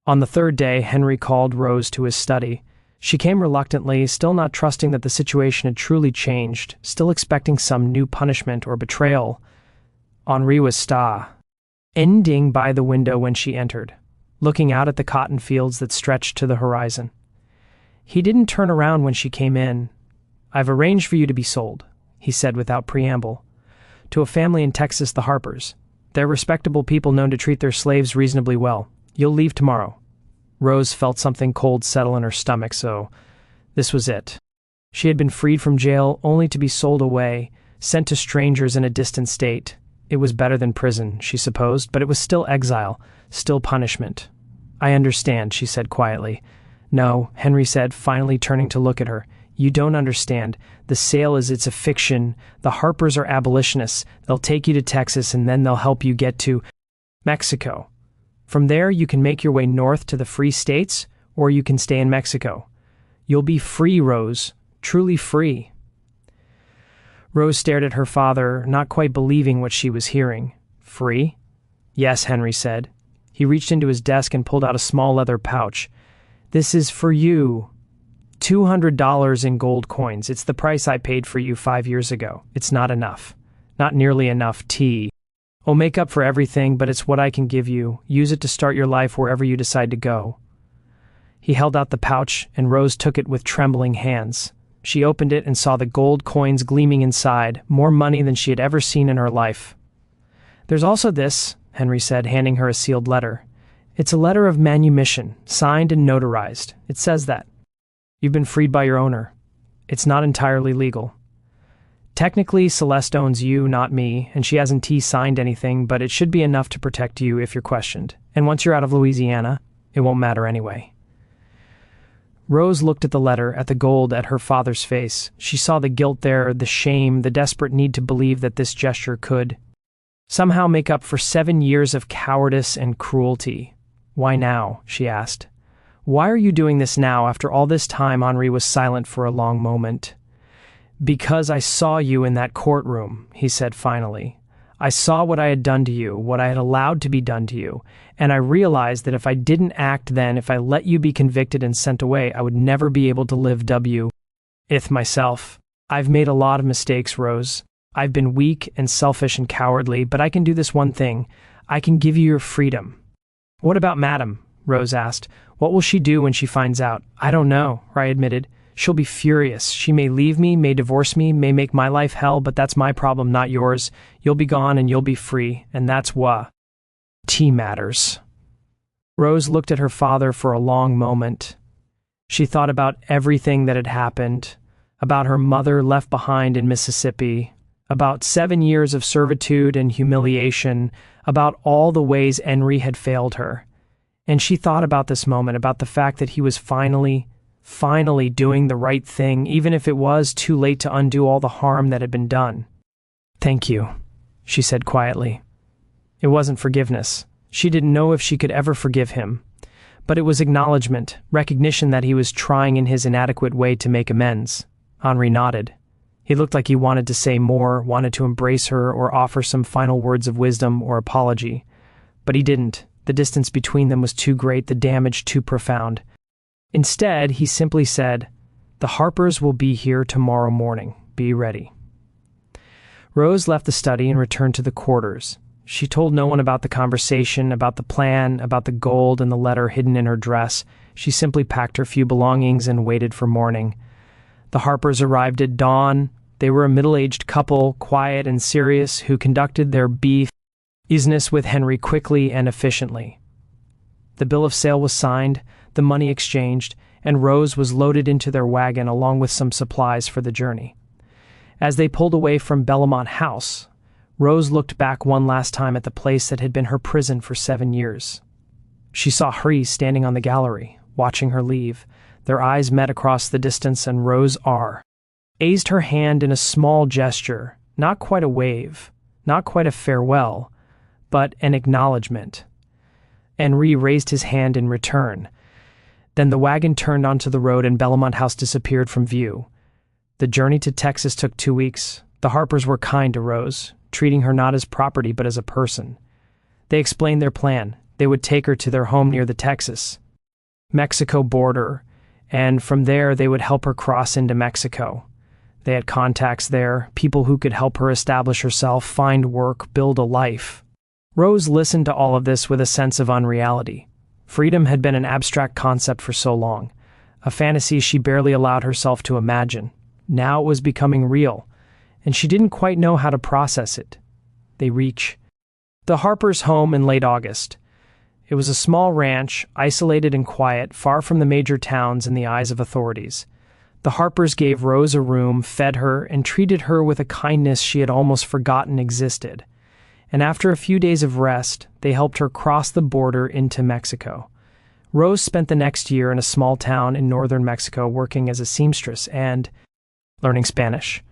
Speaker 1: On the third day, Henry called Rose to his study. She came reluctantly, still not trusting that the situation had truly changed, still expecting some new punishment or betrayal. Henri was standing by the window when she entered, looking out at the cotton fields that stretched to the horizon. He didn't turn around when she came in. "I've arranged for you to be sold," he said without preamble, "to a family in Texas, the Harpers. They're respectable people known to treat their slaves reasonably well. You'll leave tomorrow." Rose felt something cold settle in her stomach, so this was it. She had been freed from jail only to be sold away, sent to strangers in a distant state. It was better than prison, she supposed, but it was still exile, still punishment. "I understand," she said quietly. "No," Henry said, finally turning to look at her. "You don't understand. The sale it's a fiction. The Harpers are abolitionists. They'll take you to Texas, and then they'll help you get to Mexico. From there, you can make your way north to the free states, or you can stay in Mexico. You'll be free, Rose, truly free." Rose stared at her father, not quite believing what she was hearing. "Free?" "Yes," Henry said. He reached into his desk and pulled out a small leather pouch. "This is for you. $200 in gold coins. It's the price I paid for you 5 years ago. It's not enough. Not nearly enough, I'll make up for everything, but it's what I can give you. Use it to start your life wherever you decide to go." He held out the pouch, and Rose took it with trembling hands. She opened it and saw the gold coins gleaming inside, more money than she had ever seen in her life. "There's also this," Henry said, handing her a sealed letter. "It's a letter of manumission, signed and notarized. It says that you've been freed by your owner. It's not entirely legal. Technically, Celeste owns you, not me, and she hasn't signed anything, but it should be enough to protect you if you're questioned. And once you're out of Louisiana, it won't matter anyway." Rose looked at the letter, at the gold, at her father's face. She saw the guilt there, the shame, the desperate need to believe that this gesture could somehow make up for 7 years of cowardice and cruelty. "Why now?" she asked. "Why are you doing this now after all this time?" Henri was silent for a long moment. "Because I saw you in that courtroom," he said finally. "I saw what I had done to you, what I had allowed to be done to you, and I realized that if I didn't act then, if I let you be convicted and sent away, I would never be able to live with myself. I've made a lot of mistakes, Rose. I've been weak and selfish and cowardly, but I can do this one thing. I can give you your freedom." "What about Madame?" Rose asked. "What will she do when she finds out?" "I don't know," Rai admitted. "She'll be furious. She may leave me, may divorce me, may make my life hell, but that's my problem, not yours. You'll be gone and you'll be free, and that's what matters." Rose looked at her father for a long moment. She thought about everything that had happened, about her mother left behind in Mississippi, about 7 years of servitude and humiliation, about all the ways Henry had failed her. And she thought about this moment, about the fact that he was finally doing the right thing, even if it was too late to undo all the harm that had been done. "Thank you," she said quietly. It wasn't forgiveness. She didn't know if she could ever forgive him. But it was acknowledgement, recognition that he was trying in his inadequate way to make amends. Henri nodded. He looked like he wanted to say more, wanted to embrace her or offer some final words of wisdom or apology. But he didn't. The distance between them was too great, the damage too profound. Instead, he simply said, "The Harpers will be here tomorrow morning. Be ready." Rose left the study and returned to the quarters. She told no one about the conversation, about the plan, about the gold and the letter hidden in her dress. She simply packed her few belongings and waited for morning. The Harpers arrived at dawn. They were a middle-aged couple, quiet and serious, who conducted their business with Henri quickly and efficiently. The bill of sale was signed, the money exchanged, and Rose was loaded into their wagon along with some supplies for the journey. As they pulled away from Belmont House, Rose looked back one last time at the place that had been her prison for 7 years. She saw Henri standing on the gallery, watching her leave. Their eyes met across the distance, and Rose raised her hand in a small gesture, not quite a wave, not quite a farewell, but an acknowledgement. Henri raised his hand in return. Then the wagon turned onto the road and Belmont House disappeared from view. The journey to Texas took 2 weeks. The Harpers were kind to Rose, treating her not as property but as a person. They explained their plan. They would take her to their home near the Texas-Mexico border, and from there they would help her cross into Mexico. They had contacts there, people who could help her establish herself, find work, build a life. Rose listened to all of this with a sense of unreality. Freedom had been an abstract concept for so long, a fantasy she barely allowed herself to imagine. Now it was becoming real, and she didn't quite know how to process it. They reach the Harpers' home in late August. It was a small ranch, isolated and quiet, far from the major towns in the eyes of authorities. The Harpers gave Rose a room, fed her, and treated her with a kindness she had almost forgotten existed. And after a few days of rest, they helped her cross the border into Mexico. Rose spent the next year in a small town in northern Mexico working as a seamstress and learning Spanish.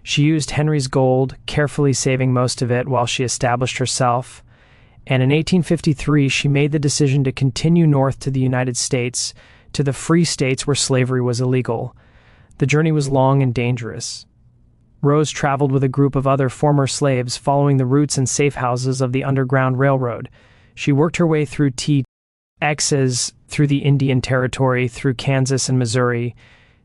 Speaker 1: She used Henri's gold, carefully saving most of it while she established herself. And in 1853, she made the decision to continue north to the United States, to the free states where slavery was illegal. The journey was long and dangerous. Rose traveled with a group of other former slaves, following the routes and safe houses of the Underground Railroad. She worked her way through Texas, through the Indian Territory, through Kansas and Missouri.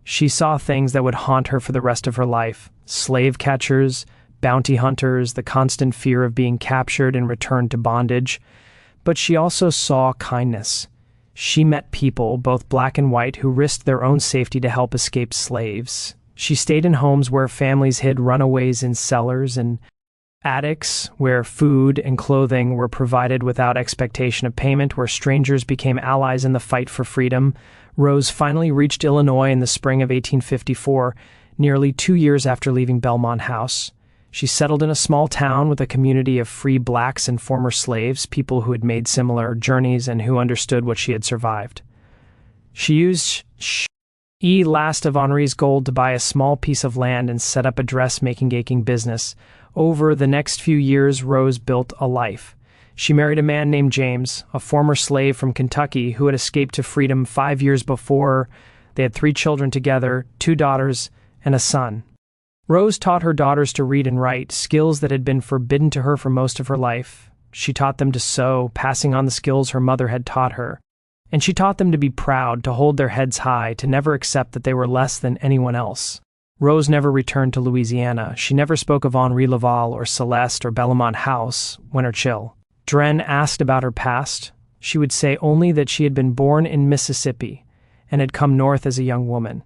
Speaker 1: She saw things that would haunt her for the rest of her life. Slave catchers, bounty hunters, the constant fear of being captured and returned to bondage. But she also saw kindness. She met people, both black and white, who risked their own safety to help escaped slaves. She stayed in homes where families hid runaways in cellars and attics, where food and clothing were provided without expectation of payment, where strangers became allies in the fight for freedom. Rose finally reached Illinois in the spring of 1854, nearly 2 years after leaving Belmont House. She settled in a small town with a community of free blacks and former slaves, people who had made similar journeys and who understood what she had survived. She used last of Henri's gold to buy a small piece of land and set up a dressmaking business. Over the next few years, Rose built a life. She married a man named James, a former slave from Kentucky who had escaped to freedom 5 years before. They had 3 children together, 2 daughters and a son. Rose taught her daughters to read and write, skills that had been forbidden to her for most of her life. She taught them to sew, passing on the skills her mother had taught her. And she taught them to be proud, to hold their heads high, to never accept that they were less than anyone else. Rose never returned to Louisiana. She never spoke of Henri Laval or Celeste or Belmont House when her Dren asked about her past. She would say only that she had been born in Mississippi and had come north as a young woman.